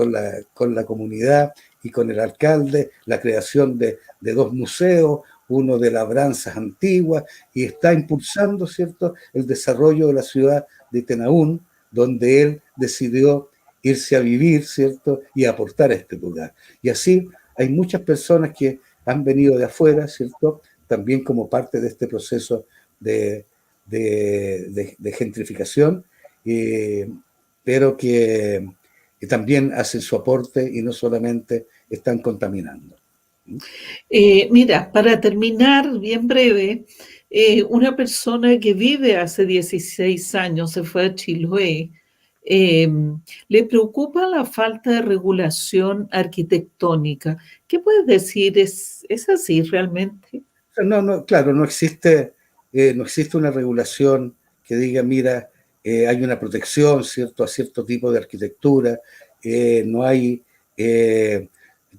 comunidad y con el alcalde, la creación de dos museos, uno de labranzas antiguas, y está impulsando, ¿cierto?, el desarrollo de la ciudad de Tenaún, donde él decidió irse a vivir, ¿cierto?, y aportar a este lugar. Y así hay muchas personas que han venido de afuera, ¿cierto?, también como parte de este proceso de gentrificación, pero que también hacen su aporte y no solamente están contaminando. Mira, para terminar, bien breve, una persona que vive hace 16 años, se fue a Chiloé, le preocupa la falta de regulación arquitectónica. ¿Qué puedes decir? ¿Es así realmente? No, claro, no existe una regulación que diga, mira, hay una protección, ¿cierto?, a cierto tipo de arquitectura. No hay,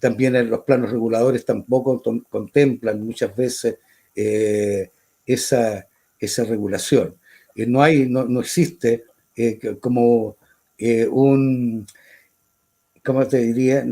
también en los planos reguladores tampoco contemplan muchas veces eh, esa, esa regulación. No existe como un, ¿cómo te diría?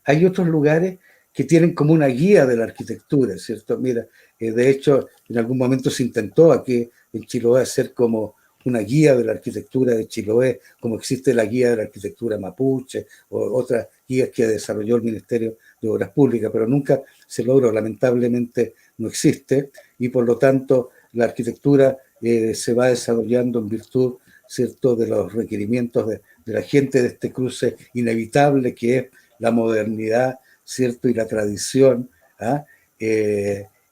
Hay otros lugares que tienen como una guía de la arquitectura, ¿cierto? Mira, de hecho, en algún momento se intentó aquí en Chiloé hacer como una guía de la arquitectura de Chiloé, como existe la guía de la arquitectura mapuche o otras guías que desarrolló el Ministerio de Obras Públicas, pero nunca se logró, lamentablemente no existe, y por lo tanto la arquitectura se va desarrollando en virtud, ¿cierto?, de los requerimientos de la gente, de este cruce inevitable que es la modernidad, ¿cierto?, y la tradición, ¿ah?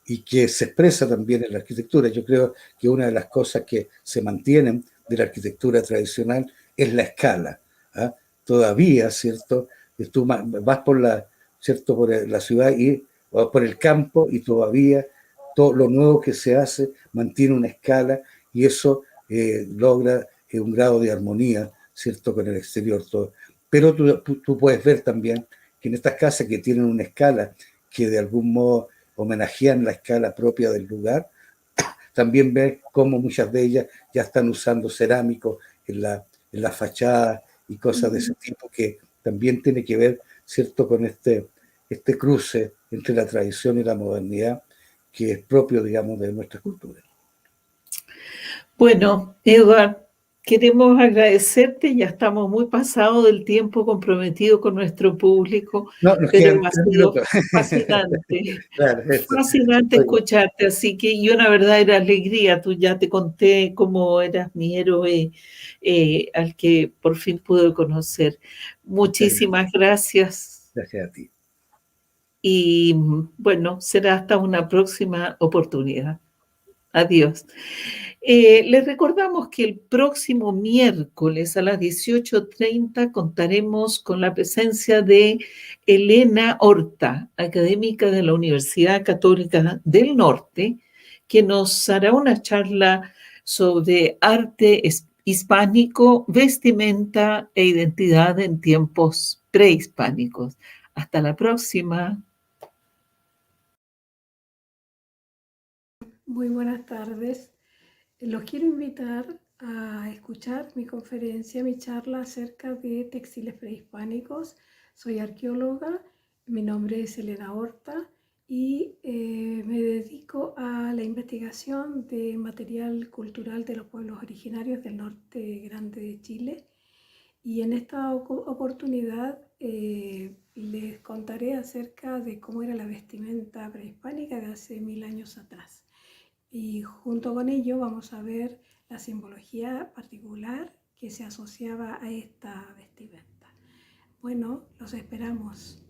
Y que se expresa también en la arquitectura. Yo creo que una de las cosas que se mantienen de la arquitectura tradicional es la escala, ¿ah? Todavía, ¿cierto?, tú vas ¿cierto?, por la ciudad o por el campo, y todavía todo lo nuevo que se hace mantiene una escala, y eso logra un grado de armonía, ¿cierto?, con el exterior. Todo. Pero tú puedes ver también que en estas casas que tienen una escala que de algún modo homenajean la escala propia del lugar. También ver cómo muchas de ellas ya están usando cerámicos en la fachada y cosas de ese tipo, que también tiene que ver, ¿cierto?, con este cruce entre la tradición y la modernidad, que es propio, digamos, de nuestra cultura. Bueno, Edward, queremos agradecerte, ya estamos muy pasados del tiempo comprometido con nuestro público, No, nos pero quedan ha 3 minutos. sido fascinante, Claro, eso. fascinante Oye, escucharte, así que y una verdadera alegría, tú ya te conté cómo eras mi héroe al que por fin pude conocer. Muchísimas gracias gracias a ti. y bueno, será hasta una próxima oportunidad. Adiós. Les recordamos que el próximo miércoles a las 18:30 contaremos con la presencia de Elena Horta, académica de la Universidad Católica del Norte, que nos hará una charla sobre arte hispánico, vestimenta e identidad en tiempos prehispánicos. Hasta la próxima. Muy buenas tardes. Los quiero invitar a escuchar mi conferencia, mi charla acerca de textiles prehispánicos. Soy arqueóloga, mi nombre es Elena Horta y me dedico a la investigación de material cultural de los pueblos originarios del norte grande de Chile. Y en esta oportunidad les contaré acerca de cómo era la vestimenta prehispánica de hace 1000 años atrás. Y junto con ello vamos a ver la simbología particular que se asociaba a esta vestimenta. Bueno, los esperamos.